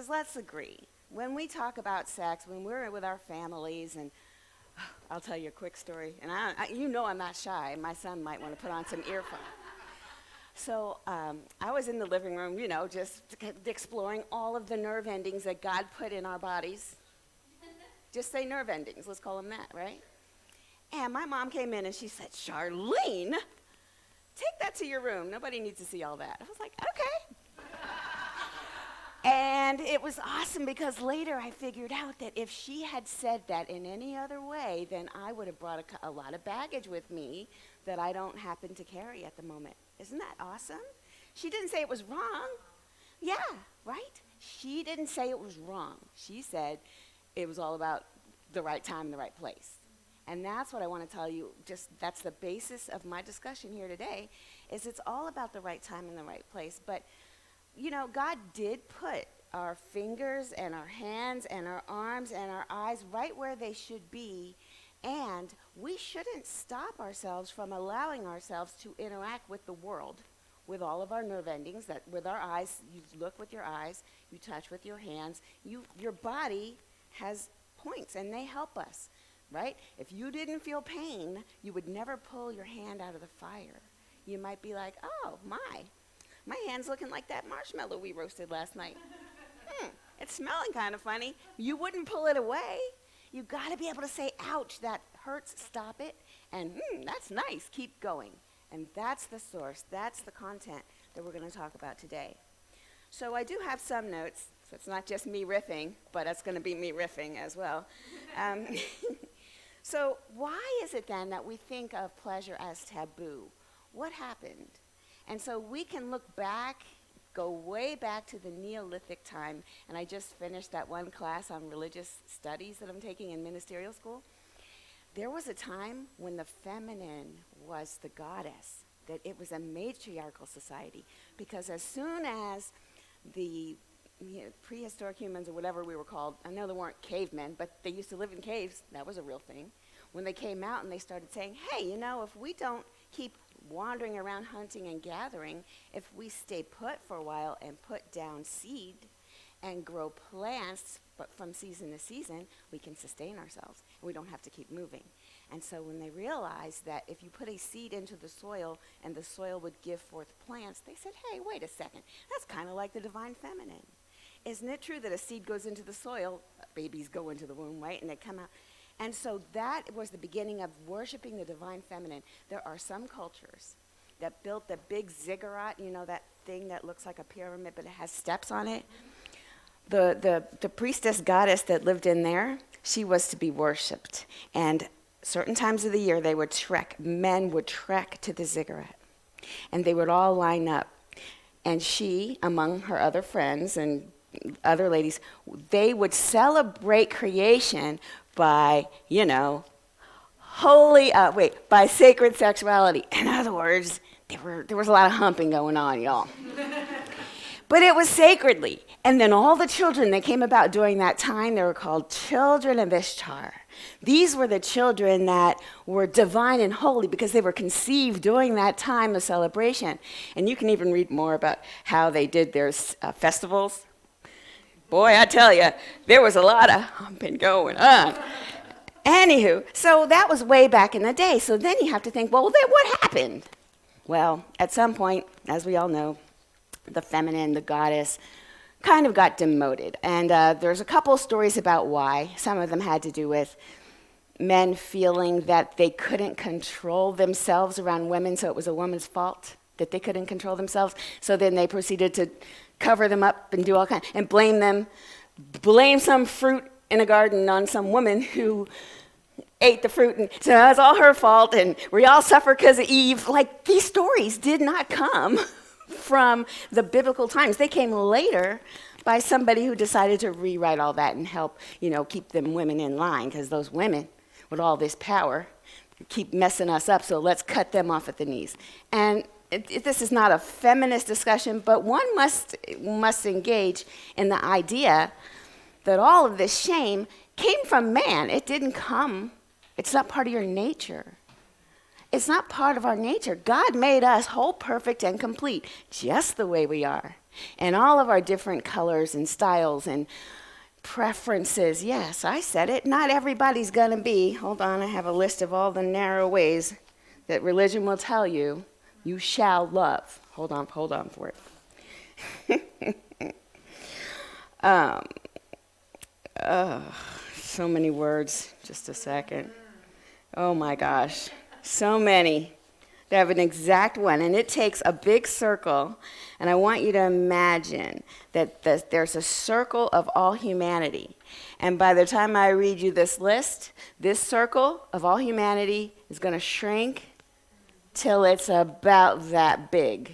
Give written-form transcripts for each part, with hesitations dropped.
Because let's agree, when we talk about sex, when we're with our families, and I'll tell you a quick story, and you know I'm not shy. My son might want to put on some earphones. So I was in the living room, just exploring all of the nerve endings that God put in our bodies. Just say nerve endings, let's call them that, right? And my mom came in and she said, Charlene, take that to your room. Nobody needs to see all that. I was like, okay. And it was awesome because later I figured out that if she had said that in any other way, then I would have brought a lot of baggage with me that I don't happen to carry at the moment. Isn't that awesome? She didn't say it was wrong. Yeah, right? She didn't say it was wrong. She said it was all about the right time and the right place. And that's what I want to tell you, that's the basis of my discussion here today, is it's all about the right time and the right place. But, God did put our fingers and our hands and our arms and our eyes right where they should be, and we shouldn't stop ourselves from allowing ourselves to interact with the world, with all of our nerve endings, that with our eyes, you look with your eyes, you touch with your hands, your body has points, and they help us. Right? If you didn't feel pain, you would never pull your hand out of the fire. You might be like, oh, my hand's looking like that marshmallow we roasted last night. It's smelling kind of funny. You wouldn't pull it away. You got to be able to say, ouch, that hurts, stop it, and that's nice, keep going. And that's the source, that's the content that we're going to talk about today. So I do have some notes, so it's not just me riffing, but it's going to be me riffing as well. So why is it then that we think of pleasure as taboo? What happened? And so we can look back, go way back to the Neolithic time, and I just finished that one class on religious studies that I'm taking in ministerial school. There was a time when the feminine was the goddess, that it was a matriarchal society, because as soon as the prehistoric humans or whatever we were called, I know they weren't cavemen, but they used to live in caves, that was a real thing. When they came out and they started saying, hey, if we don't keep wandering around hunting and gathering, if we stay put for a while and put down seed and grow plants, but from season to season, we can sustain ourselves. And we don't have to keep moving. And so when they realized that if you put a seed into the soil and the soil would give forth plants, they said, hey, wait a second, that's kind of like the divine feminine. Isn't it true that a seed goes into the soil, babies go into the womb, right, and they come out? And so that was the beginning of worshiping the divine feminine. There are some cultures that built the big ziggurat, that thing that looks like a pyramid, but it has steps on it. The priestess goddess that lived in there, she was to be worshipped. And certain times of the year, they would trek. Men would trek to the ziggurat. And they would all line up. And she, among her other friends and other ladies, they would celebrate creation by, by sacred sexuality. In other words, there was a lot of humping going on, y'all. But it was sacredly. And then all the children that came about during that time, they were called children of Ishtar. These were the children that were divine and holy because they were conceived during that time of celebration. And you can even read more about how they did their festivals. Boy, I tell you, there was a lot of humping going on. Anywho, so that was way back in the day. So then you have to think, well, then what happened? Well, at some point, as we all know, the feminine, the goddess, kind of got demoted. And there's a couple stories about why. Some of them had to do with men feeling that they couldn't control themselves around women, so it was a woman's fault that they couldn't control themselves. So then they proceeded to cover them up and do all kinds, and blame some fruit in a garden on some woman who ate the fruit, and so it's all her fault, and we all suffer because of Eve. Like, these stories did not come from the biblical times. They came later by somebody who decided to rewrite all that and help, keep them women in line, because those women with all this power keep messing us up, so let's cut them off at the knees. And this is not a feminist discussion, but one must engage in the idea that all of this shame came from man. It didn't come, it's not part of your nature. It's not part of our nature. God made us whole, perfect, and complete, just the way we are. And all of our different colors and styles and preferences. Yes, I said it. Not everybody's going to be. Hold on, I have a list of all the narrow ways that religion will tell you you shall love. Hold on for it. So many words. Just a second. Oh my gosh. So many. They have an exact one, and it takes a big circle, and I want you to imagine that there's a circle of all humanity. And by the time I read you this list, this circle of all humanity is going to shrink till it's about that big.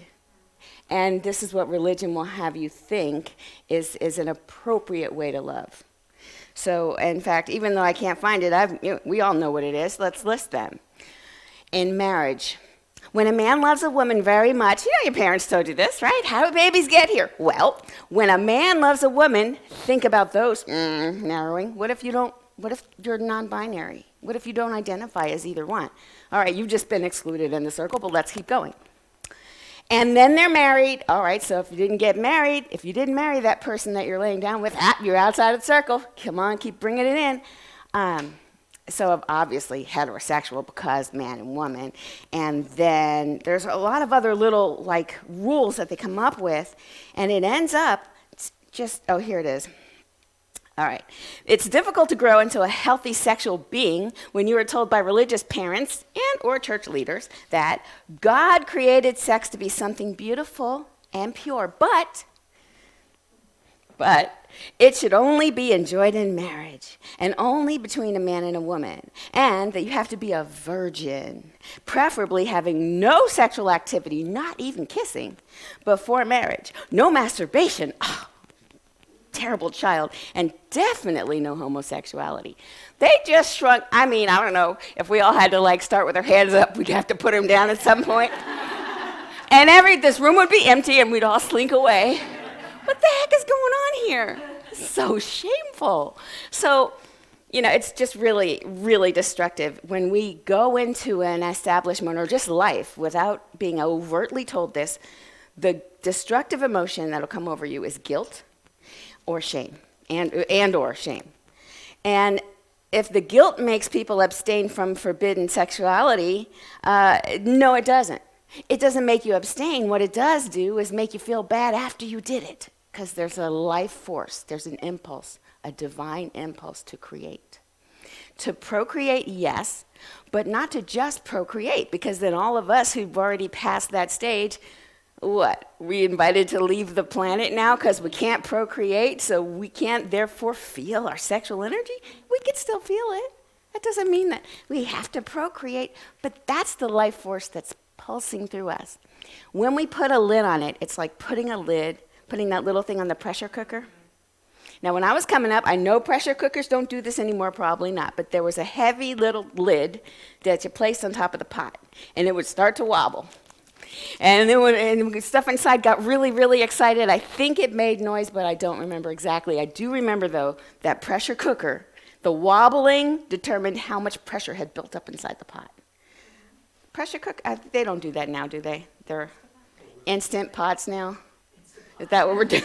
And this is what religion will have you think is an appropriate way to love. So, in fact, even though I can't find it, we all know what it is. Let's list them. In marriage, when a man loves a woman very much, you know your parents told you this, right? How do babies get here? Well, when a man loves a woman, think about those narrowing. What if you're non-binary? What if you don't identify as either one? All right, you've just been excluded in the circle, but let's keep going. And then they're married. All right, so if you didn't marry that person that you're laying down with, you're outside of the circle. Come on, keep bringing it in. So obviously heterosexual because man and woman. And then there's a lot of other little rules that they come up with. And it ends up here it is. All right. It's difficult to grow into a healthy sexual being when you are told by religious parents and or church leaders that God created sex to be something beautiful and pure, but it should only be enjoyed in marriage and only between a man and a woman, and that you have to be a virgin, preferably having no sexual activity, not even kissing, before marriage, no masturbation, terrible child, and definitely no homosexuality. They just shrunk. I don't know, if we all had to start with our hands up, we'd have to put them down at some point. And this room would be empty and we'd all slink away. What the heck is going on here? So shameful. So, it's just really, really destructive when we go into an establishment or just life without being overtly told this. The destructive emotion that'll come over you is guilt or shame, and or shame. And if the guilt makes people abstain from forbidden sexuality, no, it doesn't. It doesn't make you abstain. What it does do is make you feel bad after you did it, because there's a life force, there's an impulse, a divine impulse to create. To procreate, yes, but not to just procreate, because then all of us who've already passed that stage, we invited to leave the planet now because we can't procreate, so we can't therefore feel our sexual energy? We can still feel it. That doesn't mean that we have to procreate, but that's the life force that's pulsing through us. When we put a lid on it, it's like putting that little thing on the pressure cooker. Now, when I was coming up, I know pressure cookers don't do this anymore, probably not, but there was a heavy little lid that you placed on top of the pot, and it would start to wobble. And then stuff inside got really, really excited. I think it made noise, but I don't remember exactly. I do remember, though, that pressure cooker, the wobbling determined how much pressure had built up inside the pot. Pressure cooker, they don't do that now, do they? They're instant pots now. Is that what we're doing?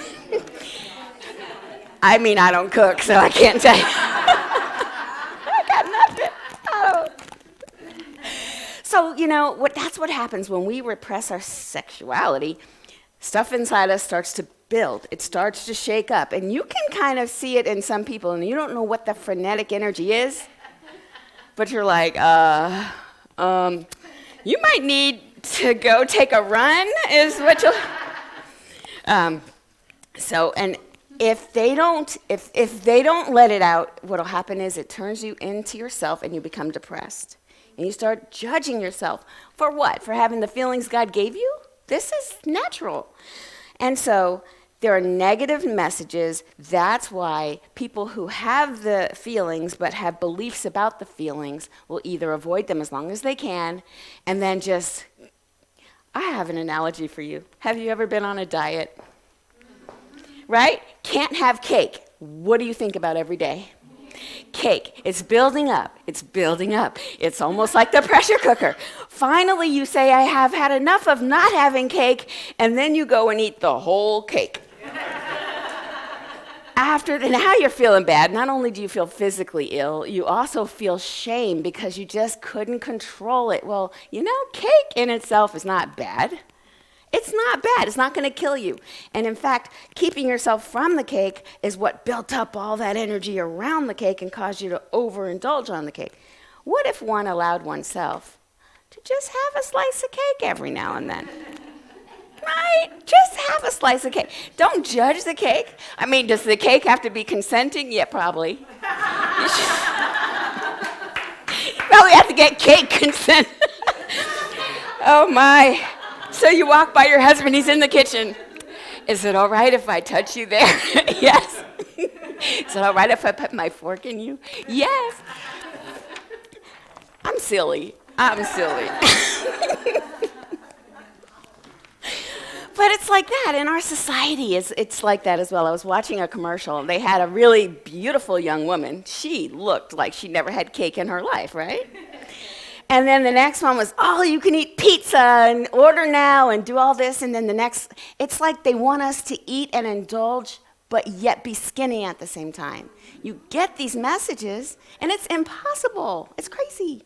I don't cook, so I can't tell you. I got nothing. So, that's what happens when we repress our sexuality. Stuff inside us starts to build. It starts to shake up. And you can kind of see it in some people, and you don't know what the frenetic energy is. But you're like, you might need to go take a run, is what you'll... And if they don't let it out, what'll happen is it turns you into yourself and you become depressed. And you start judging yourself. For what? For having the feelings God gave you? This is natural. And so there are negative messages. That's why people who have the feelings but have beliefs about the feelings will either avoid them as long as they can and then just... I have an analogy for you. Have you ever been on a diet? Right? Can't have cake. What do you think about every day? Cake. It's building up. It's building up. It's almost like the pressure cooker. Finally, you say, I have had enough of not having cake, and then you go and eat the whole cake. Now you're feeling bad. Not only do you feel physically ill, you also feel shame because you just couldn't control it. Well, cake in itself is not bad. It's not bad. It's not going to kill you. And in fact, keeping yourself from the cake is what built up all that energy around the cake and caused you to overindulge on the cake. What if one allowed oneself to just have a slice of cake every now and then? Right? Just have a slice of cake. Don't judge the cake. I mean, does the cake have to be consenting? Yeah, probably. You probably have to get cake consent. Oh, my. So you walk by your husband, he's in the kitchen. Is it all right if I touch you there? Yes. Is it all right if I put my fork in you? Yes. I'm silly. But it's like that in our society. It's like that as well. I was watching a commercial. They had a really beautiful young woman. She looked like she never had cake in her life, right? And then the next one was, you can eat pizza and order now and do all this. And then the next, it's like they want us to eat and indulge, but yet be skinny at the same time. You get these messages, and it's impossible. It's crazy.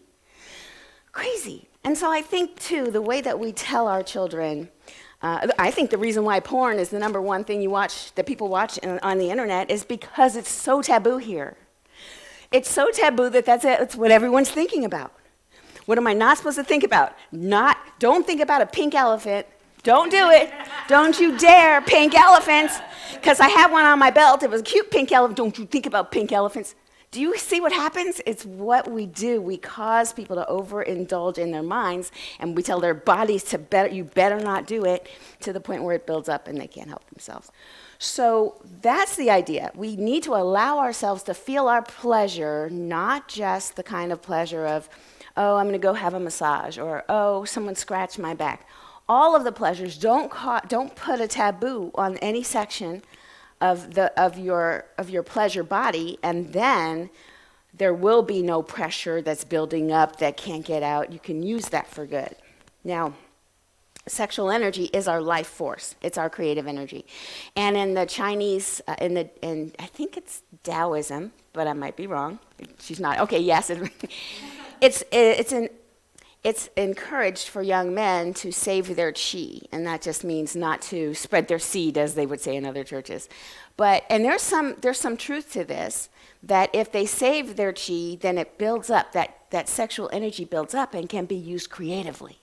Crazy. And so I think, too, the way that we tell our children, I think the reason why porn is the number one thing that people watch on the internet is because it's so taboo here. It's so taboo that's what everyone's thinking about. What am I not supposed to think about? Don't think about a pink elephant. Don't do it. Don't you dare, pink elephants. Because I had one on my belt. It was a cute pink elephant. Don't you think about pink elephants. Do you see what happens? It's what we do. We cause people to overindulge in their minds, and we tell their bodies you better not do it, to the point where it builds up and they can't help themselves. So that's the idea. We need to allow ourselves to feel our pleasure, not just the kind of pleasure of, I'm going to go have a massage, or, someone scratched my back. All of the pleasures, don't put a taboo on any section of your pleasure body, and then there will be no pressure that's building up that can't get out. You can use that for good. Now, sexual energy is our life force. It's our creative energy. And in the Chinese, in I think it's Taoism, but I might be wrong. She's not. Okay, yes. It's encouraged for young men to save their chi, and that just means not to spread their seed, as they would say in other churches. And there's some truth to this, that if they save their chi, then it builds up, that sexual energy builds up and can be used creatively,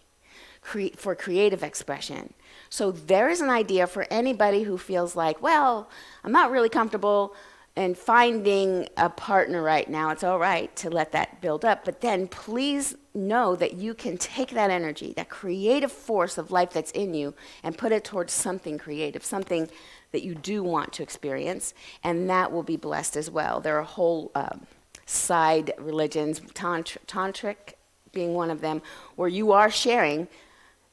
for creative expression. So there is an idea for anybody who feels like, well, I'm not really comfortable and finding a partner right now. It's all right to let that build up, but then please know that you can take that energy, that creative force of life that's in you, and put it towards something creative, something that you do want to experience, and that will be blessed as well. There are whole side religions, tantric being one of them, where you are sharing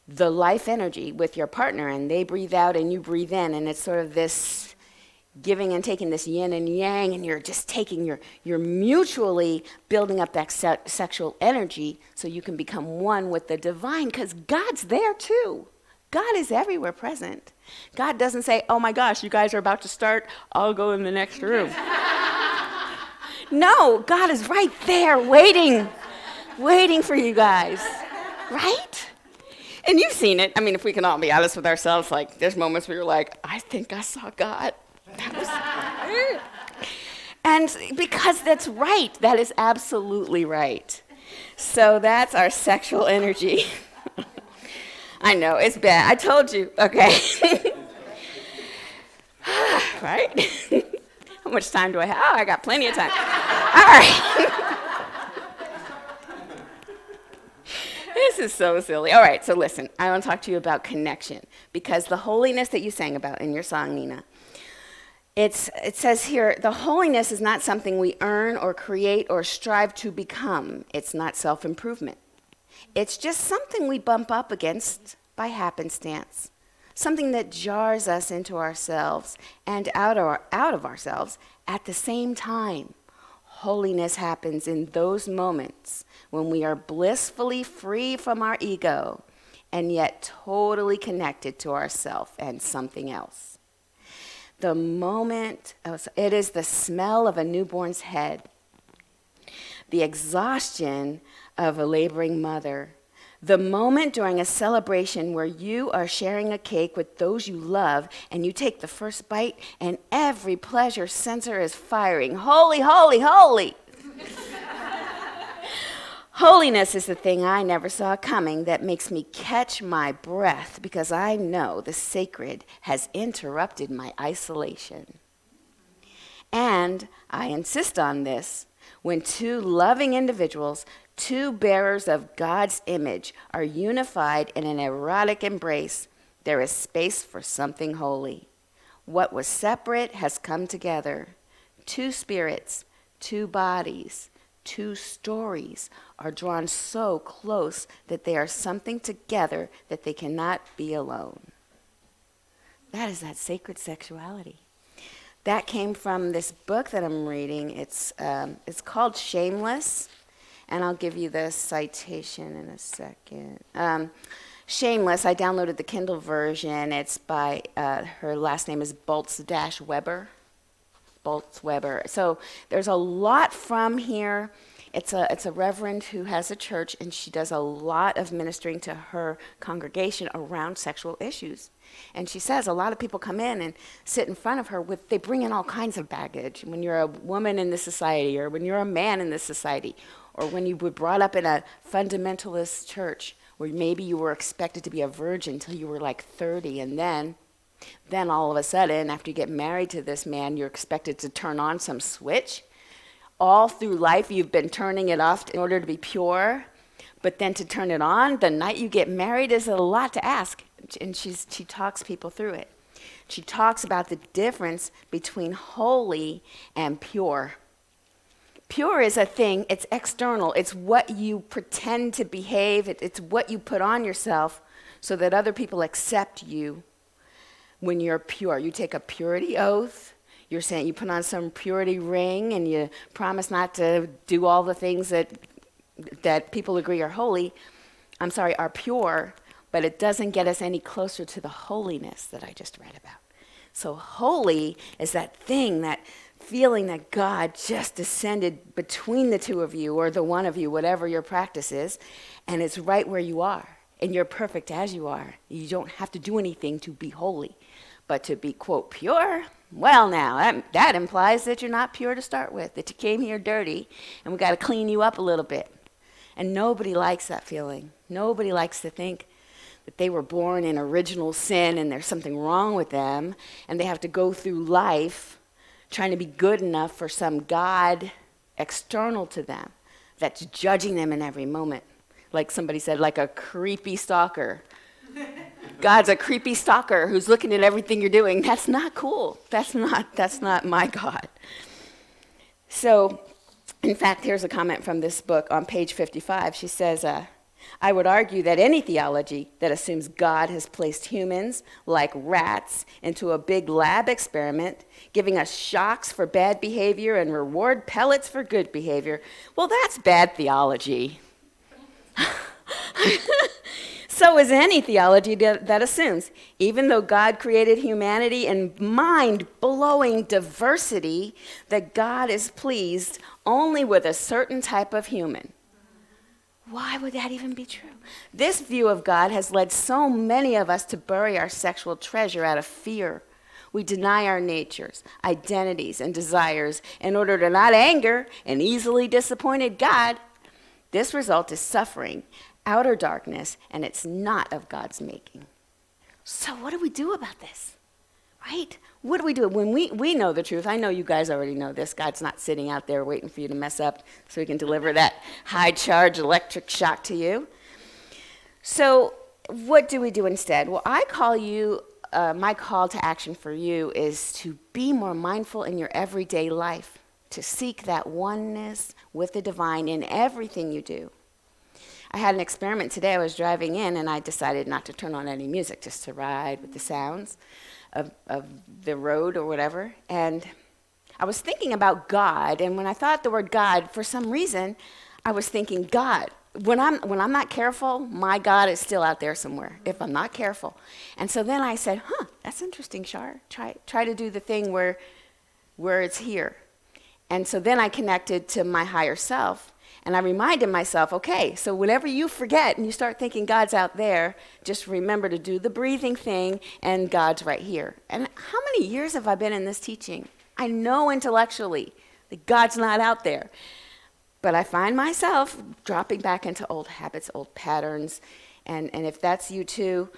the life energy with your partner, and they breathe out and you breathe in, and it's sort of this giving and taking, this yin and yang, and you're just taking you're mutually building up that sexual energy so you can become one with the divine, because God's there too. God is everywhere present. God doesn't say, oh my gosh, you guys are about to start, I'll go in the next room. No, God is right there waiting for you guys, right? And you've seen it. I mean, if we can all be honest with ourselves, like there's moments where you're like, I think I saw God. And because that's right, that is absolutely right. So that's our sexual energy. I know, it's bad. I told you, okay. Right? How much time do I have? Oh, I got plenty of time. All right. This is so silly. All right, so listen, I want to talk to you about connection, because the holiness that you sang about in your song, Nina, it says here, the holiness is not something we earn or create or strive to become. It's not self-improvement. It's just something we bump up against by happenstance, something that jars us into ourselves and out of ourselves at the same time. Holiness happens in those moments when we are blissfully free from our ego and yet totally connected to ourself and something else. The moment, it is the smell of a newborn's head, the exhaustion of a laboring mother, the moment during a celebration where you are sharing a cake with those you love and you take the first bite and every pleasure sensor is firing. Holy, holy, holy. Holiness is the thing I never saw coming that makes me catch my breath because I know the sacred has interrupted my isolation. And I insist on this when two loving individuals, two bearers of God's image, are unified in an erotic embrace, there is space for something holy. What was separate has come together. Two spirits, two bodies, two stories are drawn so close that they are something together that they cannot be alone. That is that sacred sexuality. That came from this book that I'm reading. It's called Shameless, and I'll give you the citation in a second. Shameless, I downloaded the Kindle version. It's by, her last name is Boltz-Weber. Boltz-Weber. So there's a lot from here. It's a reverend who has a church, and she does a lot of ministering to her congregation around sexual issues. And she says a lot of people come in and sit in front of her they bring in all kinds of baggage. When you're a woman in this society, or when you're a man in this society, or when you were brought up in a fundamentalist church, where maybe you were expected to be a virgin till you were like 30, and then all of a sudden, after you get married to this man, you're expected to turn on some switch. All through life, you've been turning it off in order to be pure, but then to turn it on the night you get married is a lot to ask. And she talks people through it. She talks about the difference between holy and pure. Pure is a thing, it's external. It's what you pretend to behave. It's what you put on yourself so that other people accept you when you're pure. You take a purity oath. You're saying you put on some purity ring and you promise not to do all the things that people agree are holy. Are pure. But it doesn't get us any closer to the holiness that I just read about. So holy is that thing, that feeling that God just descended between the two of you, or the one of you, whatever your practice is, and it's right where you are, and you're perfect as you are. You don't have to do anything to be holy. But to be, quote, pure, well now, that implies that you're not pure to start with, that you came here dirty, and we got to clean you up a little bit. And nobody likes that feeling. Nobody likes to think that they were born in original sin and there's something wrong with them, and they have to go through life trying to be good enough for some God external to them that's judging them in every moment. Like somebody said, like a creepy stalker. God's a creepy stalker who's looking at everything you're doing. That's not cool. That's not my God. So, in fact, here's a comment from this book on page 55. She says, I would argue that any theology that assumes God has placed humans, like rats, into a big lab experiment, giving us shocks for bad behavior and reward pellets for good behavior, well, that's bad theology. So is any theology that assumes, even though God created humanity in mind-blowing diversity, that God is pleased only with a certain type of human. Why would that even be true? This view of God has led so many of us to bury our sexual treasure out of fear. We deny our natures, identities, and desires in order to not anger an easily disappointed God. This result is suffering, outer darkness, and it's not of God's making. So what do we do about this? Right? What do we do? When we know the truth, I know you guys already know this. God's not sitting out there waiting for you to mess up so he can deliver that high-charge electric shock to you. So what do we do instead? Well, I call you, my call to action for you is to be more mindful in your everyday life, to seek that oneness with the divine in everything you do. I had an experiment today. I was driving in, and I decided not to turn on any music, just to ride with the sounds of the road or whatever. And I was thinking about God, and when I thought the word God, for some reason, I was thinking God. When I'm not careful, my God is still out there somewhere, if I'm not careful. And so then I said, that's interesting, Shar. Try to do the thing where it's here. And so then I connected to my higher self, and I reminded myself, okay, so whenever you forget and you start thinking God's out there, just remember to do the breathing thing, and God's right here. And how many years have I been in this teaching? I know intellectually that God's not out there. But I find myself dropping back into old habits, old patterns, and if that's you too,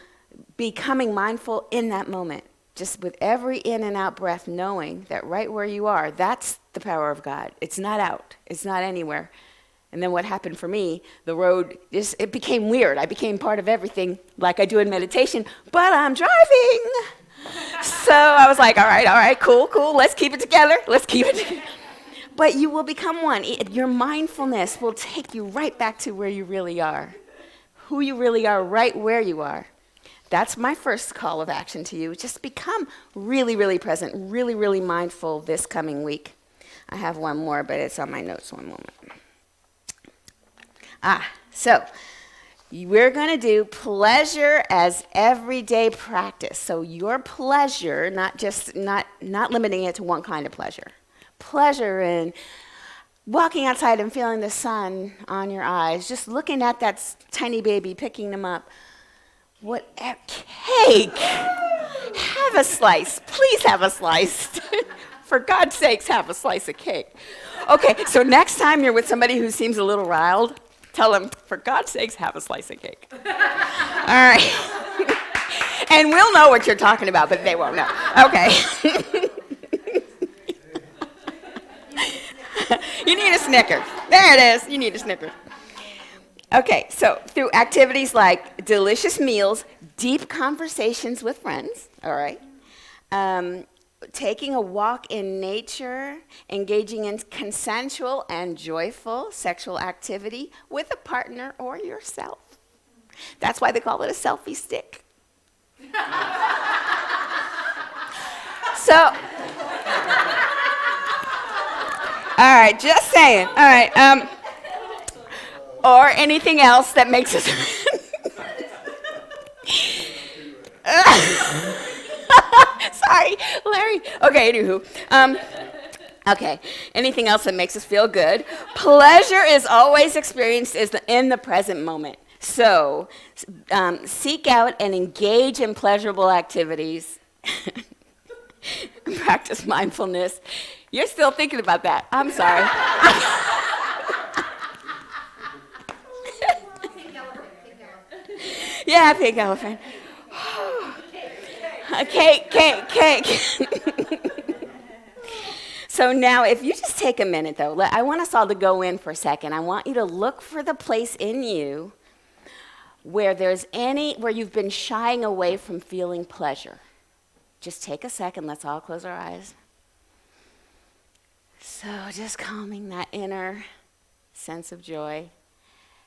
becoming mindful in that moment. Just with every in and out breath, knowing that right where you are, that's the power of God. It's not out. It's not anywhere. And then what happened for me, the road, it became weird. I became part of everything like I do in meditation, but I'm driving. So I was like, all right, cool, let's keep it together. But you will become one. Your mindfulness will take you right back to where you really are, who you really are, right where you are. That's my first call of action to you. Just become really, really present, really, really mindful this coming week. I have one more, but it's on my notes. One moment. So we're going to do pleasure as everyday practice. So your pleasure, not limiting it to one kind of pleasure. Pleasure in walking outside and feeling the sun on your eyes, just looking at that tiny baby, picking them up. Cake! Have a slice. Please have a slice. For God's sakes, have a slice of cake. Okay, so next time you're with somebody who seems a little riled, tell them, for God's sakes, have a slice of cake. All right. And we'll know what you're talking about, but they won't know. Okay. You need a Snickers. There it is. You need a Snickers. Okay, so through activities like delicious meals, deep conversations with friends, all right, taking a walk in nature, engaging in consensual and joyful sexual activity with a partner or yourself. That's why they call it a selfie stick. So... All right, just saying. All right, or anything else that makes us... Sorry, Larry. Okay, anywho. Okay, anything else that makes us feel good. Pleasure is always experienced in the present moment. So seek out and engage in pleasurable activities. Practice mindfulness. You're still thinking about that. I'm sorry. Yeah, pink elephant. Cake. So now, if you just take a minute, though, I want us all to go in for a second. I want you to look for the place in you where you've been shying away from feeling pleasure. Just take a second. Let's all close our eyes. So just calming that inner sense of joy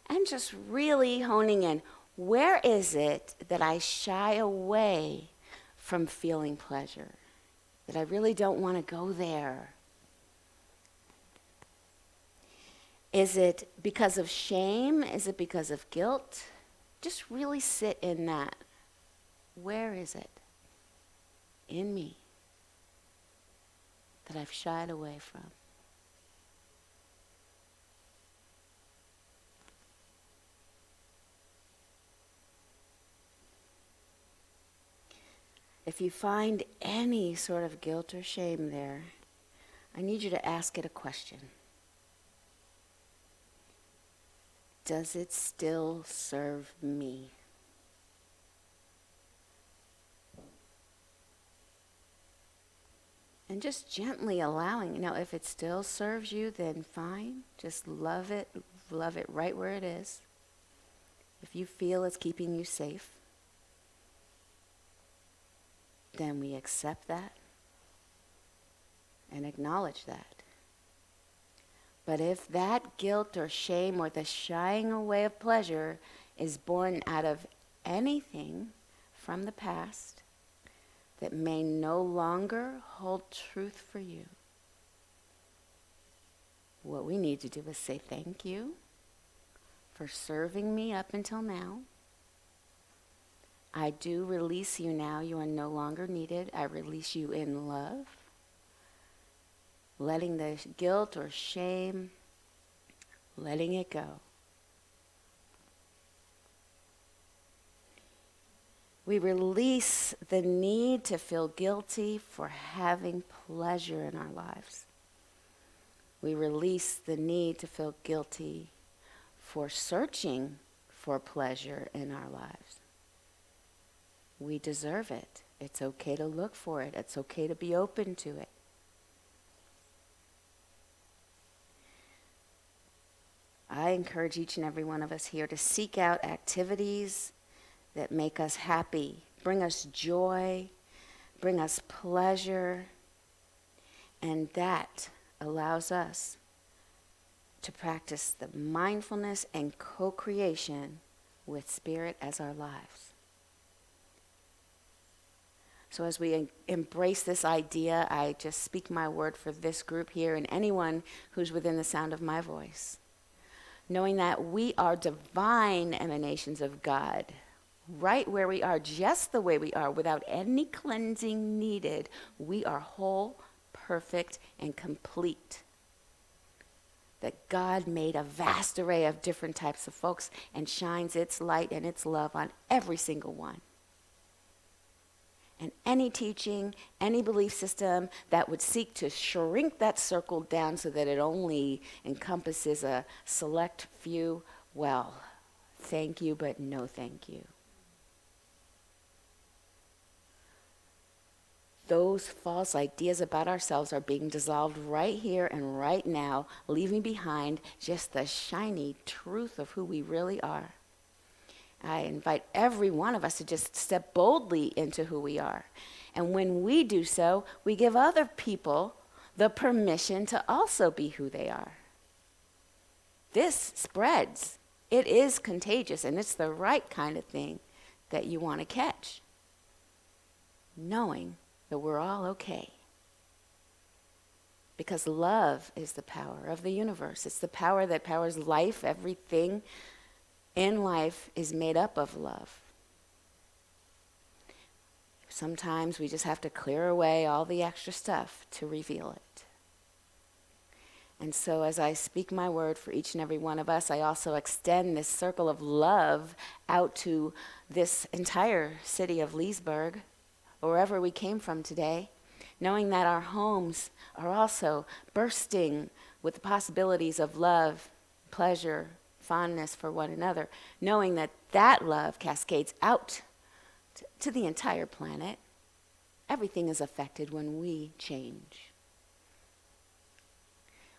and just really honing in. Where is it that I shy away from feeling pleasure? That I really don't want to go there? Is it because of shame? Is it because of guilt? Just really sit in that. Where is it in me that I've shied away from? If you find any sort of guilt or shame there, I need you to ask it a question. Does it still serve me? And just gently allowing, if it still serves you, then fine. Just love it right where it is. If you feel it's keeping you safe, then we accept that and acknowledge that. But if that guilt or shame or the shying away of pleasure is born out of anything from the past that may no longer hold truth for you, what we need to do is say thank you for serving me up until now. I do release you now. You are no longer needed. I release you in love. Letting the guilt or shame, letting it go. We release the need to feel guilty for having pleasure in our lives. We release the need to feel guilty for searching for pleasure in our lives. We deserve it. It's okay to look for it. It's okay to be open to it. I encourage each and every one of us here to seek out activities that make us happy, bring us joy, bring us pleasure, and that allows us to practice the mindfulness and co-creation with Spirit as our lives. So as we embrace this idea, I just speak my word for this group here and anyone who's within the sound of my voice, knowing that we are divine emanations of God, right where we are, just the way we are, without any cleansing needed. We are whole, perfect, and complete. That God made a vast array of different types of folks and shines its light and its love on every single one. And any teaching, any belief system that would seek to shrink that circle down so that it only encompasses a select few, well, thank you, but no thank you. Those false ideas about ourselves are being dissolved right here and right now, leaving behind just the shiny truth of who we really are. I invite every one of us to just step boldly into who we are. And when we do so, we give other people the permission to also be who they are. This spreads. It is contagious, and it's the right kind of thing that you want to catch. Knowing that we're all okay. Because love is the power of the universe. It's the power that powers life. Everything in life is made up of love. Sometimes we just have to clear away all the extra stuff to reveal it. And so as I speak my word for each and every one of us, I also extend this circle of love out to this entire city of Leesburg, or wherever we came from today, knowing that our homes are also bursting with the possibilities of love, pleasure, fondness for one another, knowing that that love cascades out to the entire planet. Everything is affected when we change.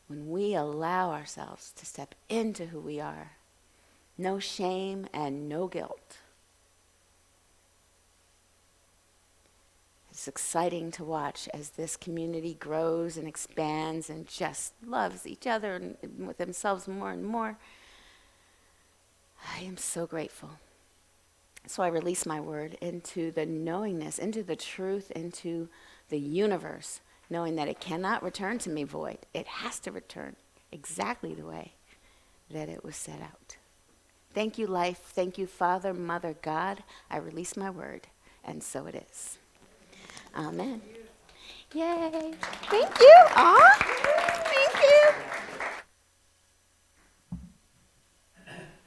When we allow ourselves to step into who we are, no shame and no guilt. It's exciting to watch as this community grows and expands and just loves each other and with themselves more and more. I am so grateful. So I release my word into the knowingness, into the truth, into the universe, knowing that it cannot return to me void. It has to return exactly the way that it was set out. Thank you, life. Thank you, Father, Mother, God. I release my word, and so it is. Amen. Yay. Thank you. Aw, thank you.